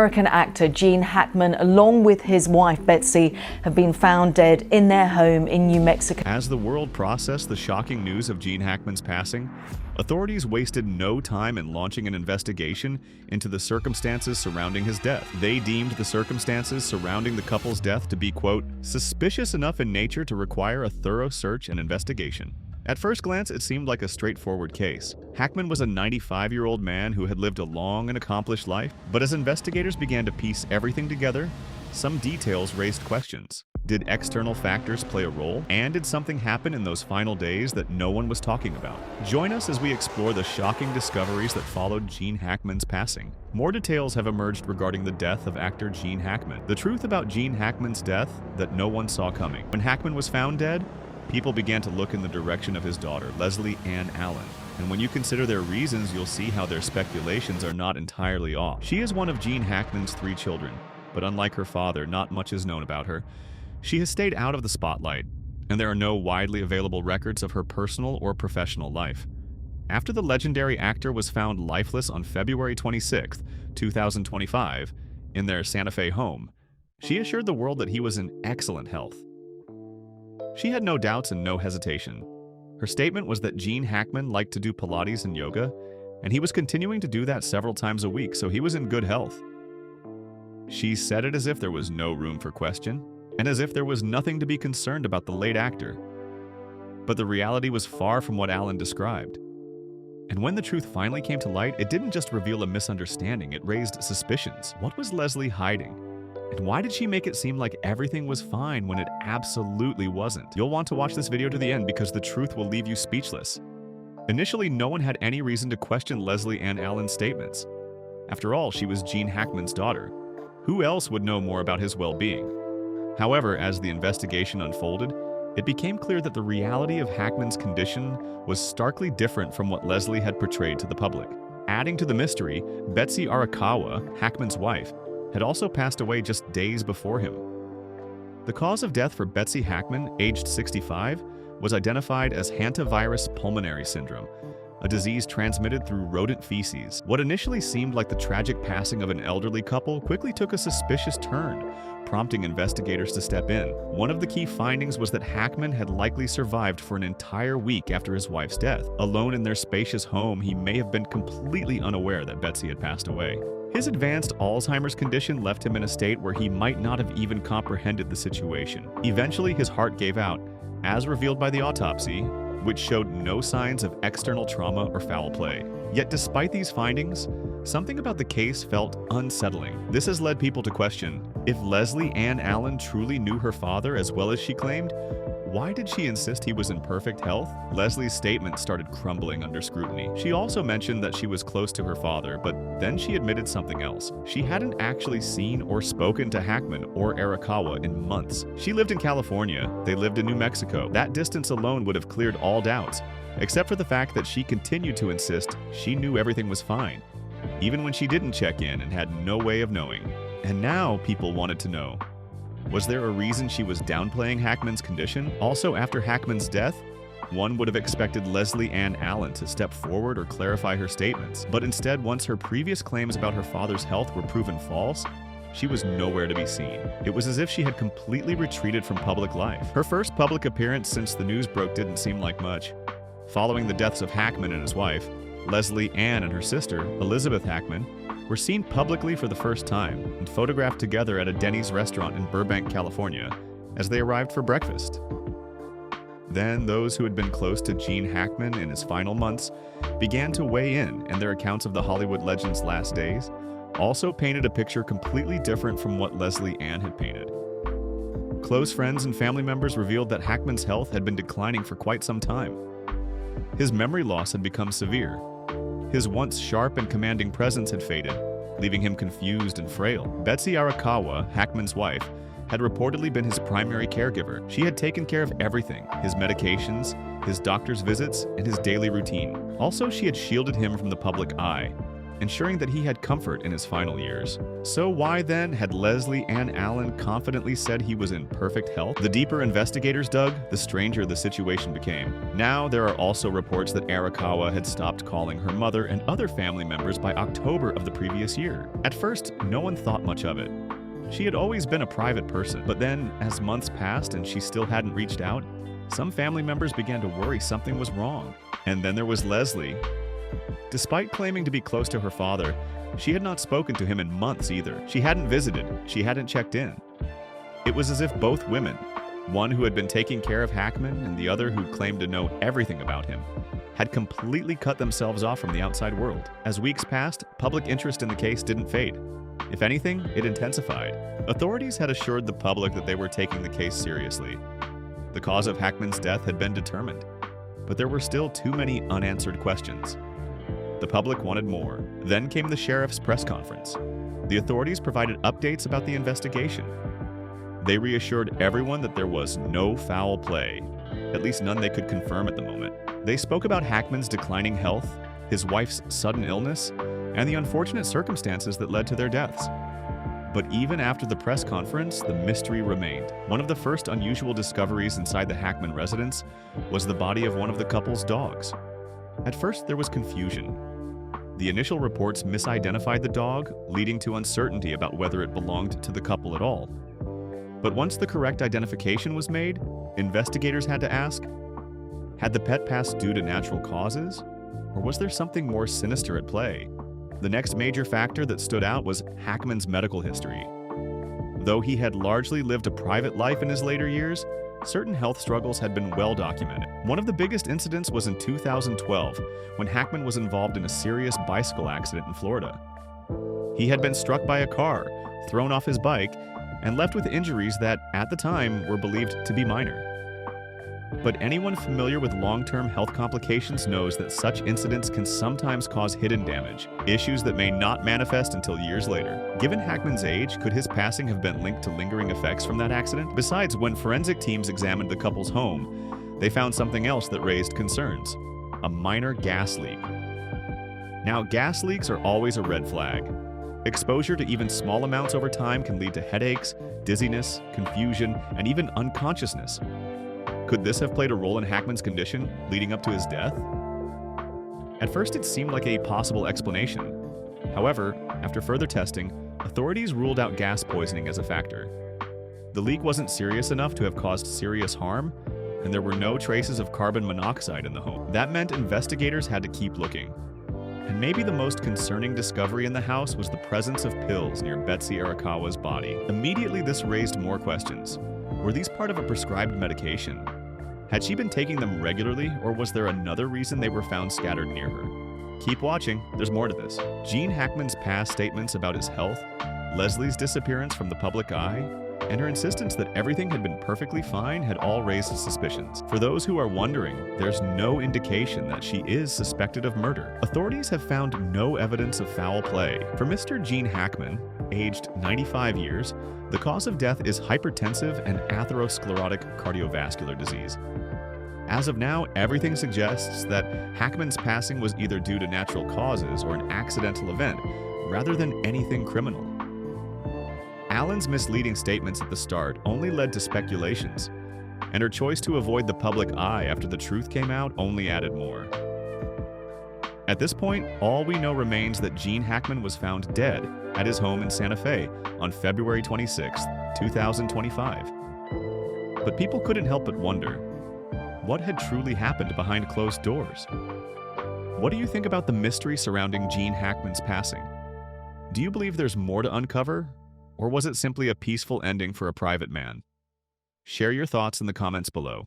American actor Gene Hackman, along with his wife Betsy, have been found dead in their home in New Mexico. As the world processed the shocking news of Gene Hackman's passing, authorities wasted no time in launching an investigation into the circumstances surrounding his death. They deemed the circumstances surrounding the couple's death to be, quote, suspicious enough in nature to require a thorough search and investigation. At first glance, it seemed like a straightforward case. Hackman was a 95-year-old man who had lived a long and accomplished life, but as investigators began to piece everything together, some details raised questions. Did external factors play a role? And did something happen in those final days that no one was talking about? Join us as we explore the shocking discoveries that followed Gene Hackman's passing. More details have emerged regarding the death of actor Gene Hackman. The truth about Gene Hackman's death that no one saw coming. When Hackman was found dead, people began to look in the direction of his daughter, Leslie Ann Allen. And when you consider their reasons, you'll see how their speculations are not entirely off. She is one of Gene Hackman's 3 children, but unlike her father, not much is known about her. She has stayed out of the spotlight, and there are no widely available records of her personal or professional life. After the legendary actor was found lifeless on February 26, 2025, in their Santa Fe home, she assured the world that he was in excellent health. She had no doubts and no hesitation. Her statement was that Gene Hackman liked to do Pilates and yoga, and he was continuing to do that several times a week, so he was in good health. She said it as if there was no room for question, and as if there was nothing to be concerned about the late actor. But the reality was far from what Allen described. And when the truth finally came to light, it didn't just reveal a misunderstanding, it raised suspicions. What was Leslie hiding? And why did she make it seem like everything was fine when it absolutely wasn't? You'll want to watch this video to the end because the truth will leave you speechless. Initially, no one had any reason to question Leslie Ann Allen's statements. After all, she was Gene Hackman's daughter. Who else would know more about his well-being? However, as the investigation unfolded, it became clear that the reality of Hackman's condition was starkly different from what Leslie had portrayed to the public. Adding to the mystery, Betsy Arakawa, Hackman's wife, had also passed away just days before him. The cause of death for Betsy Hackman, aged 65, was identified as Hantavirus Pulmonary Syndrome, a disease transmitted through rodent feces. What initially seemed like the tragic passing of an elderly couple quickly took a suspicious turn, prompting investigators to step in. One of the key findings was that Hackman had likely survived for an entire week after his wife's death. Alone in their spacious home, he may have been completely unaware that Betsy had passed away. His advanced Alzheimer's condition left him in a state where he might not have even comprehended the situation. Eventually, his heart gave out, as revealed by the autopsy, which showed no signs of external trauma or foul play. Yet despite these findings, something about the case felt unsettling. This has led people to question, if Leslie Ann Allen truly knew her father as well as she claimed, why did she insist he was in perfect health? Leslie's statement started crumbling under scrutiny. She also mentioned that she was close to her father, but then she admitted something else. She hadn't actually seen or spoken to Hackman or Arakawa in months. She lived in California. They lived in New Mexico. That distance alone would have cleared all doubts, except for the fact that she continued to insist she knew everything was fine, even when she didn't check in and had no way of knowing. And now people wanted to know, was there a reason she was downplaying Hackman's condition? Also, after Hackman's death, one would have expected Leslie Ann Allen to step forward or clarify her statements. But instead, once her previous claims about her father's health were proven false, she was nowhere to be seen. It was as if she had completely retreated from public life. Her first public appearance since the news broke didn't seem like much. Following the deaths of Hackman and his wife, Leslie Ann and her sister, Elizabeth Hackman, were seen publicly for the first time and photographed together at a Denny's restaurant in Burbank, California, as they arrived for breakfast. Then those who had been close to Gene Hackman in his final months began to weigh in, and their accounts of the Hollywood legend's last days also painted a picture completely different from what Leslie Ann had painted. Close friends and family members revealed that Hackman's health had been declining for quite some time. His memory loss had become severe. His once sharp and commanding presence had faded, leaving him confused and frail. Betsy Arakawa, Hackman's wife, had reportedly been his primary caregiver. She had taken care of everything, his medications, his doctor's visits, and his daily routine. Also, she had shielded him from the public eye, ensuring that he had comfort in his final years. So why then had Leslie Ann Allen confidently said he was in perfect health? The deeper investigators dug, the stranger the situation became. Now there are also reports that Arakawa had stopped calling her mother and other family members by October of the previous year. At first, no one thought much of it. She had always been a private person, but then, as months passed and she still hadn't reached out, some family members began to worry something was wrong. And then there was Leslie. Despite claiming to be close to her father, she had not spoken to him in months either. She hadn't visited, she hadn't checked in. It was as if both women, one who had been taking care of Hackman and the other who claimed to know everything about him, had completely cut themselves off from the outside world. As weeks passed, public interest in the case didn't fade. If anything, it intensified. Authorities had assured the public that they were taking the case seriously. The cause of Hackman's death had been determined, but there were still too many unanswered questions. The public wanted more. Then came the sheriff's press conference. The authorities provided updates about the investigation. They reassured everyone that there was no foul play, at least none they could confirm at the moment. They spoke about Hackman's declining health, his wife's sudden illness, and the unfortunate circumstances that led to their deaths. But even after the press conference, the mystery remained. One of the first unusual discoveries inside the Hackman residence was the body of one of the couple's dogs. At first, there was confusion. The initial reports misidentified the dog, leading to uncertainty about whether it belonged to the couple at all. But once the correct identification was made, investigators had to ask, had the pet passed due to natural causes? Or was there something more sinister at play? The next major factor that stood out was Hackman's medical history. Though he had largely lived a private life in his later years, certain health struggles had been well documented. One of the biggest incidents was in 2012, when Hackman was involved in a serious bicycle accident in Florida. He had been struck by a car, thrown off his bike, and left with injuries that, at the time, were believed to be minor. But anyone familiar with long-term health complications knows that such incidents can sometimes cause hidden damage, issues that may not manifest until years later. Given Hackman's age, could his passing have been linked to lingering effects from that accident? Besides, when forensic teams examined the couple's home, they found something else that raised concerns: a minor gas leak. Now, gas leaks are always a red flag. Exposure to even small amounts over time can lead to headaches, dizziness, confusion, and even unconsciousness. Could this have played a role in Hackman's condition, leading up to his death? At first, it seemed like a possible explanation. However, after further testing, authorities ruled out gas poisoning as a factor. The leak wasn't serious enough to have caused serious harm, and there were no traces of carbon monoxide in the home. That meant investigators had to keep looking. And maybe the most concerning discovery in the house was the presence of pills near Betsy Arakawa's body. Immediately, this raised more questions. Were these part of a prescribed medication? Had she been taking them regularly, or was there another reason they were found scattered near her? Keep watching, there's more to this. Gene Hackman's past statements about his health, Leslie's disappearance from the public eye, and her insistence that everything had been perfectly fine had all raised suspicions. For those who are wondering, there's no indication that she is suspected of murder. Authorities have found no evidence of foul play. For Mr. Gene Hackman, aged 95 years, the cause of death is hypertensive and atherosclerotic cardiovascular disease. As of now, everything suggests that Hackman's passing was either due to natural causes or an accidental event, rather than anything criminal. Allen's misleading statements at the start only led to speculations, and her choice to avoid the public eye after the truth came out only added more. At this point, all we know remains that Gene Hackman was found dead at his home in Santa Fe on February 26, 2025. But people couldn't help but wonder, what had truly happened behind closed doors? What do you think about the mystery surrounding Gene Hackman's passing? Do you believe there's more to uncover, or was it simply a peaceful ending for a private man? Share your thoughts in the comments below.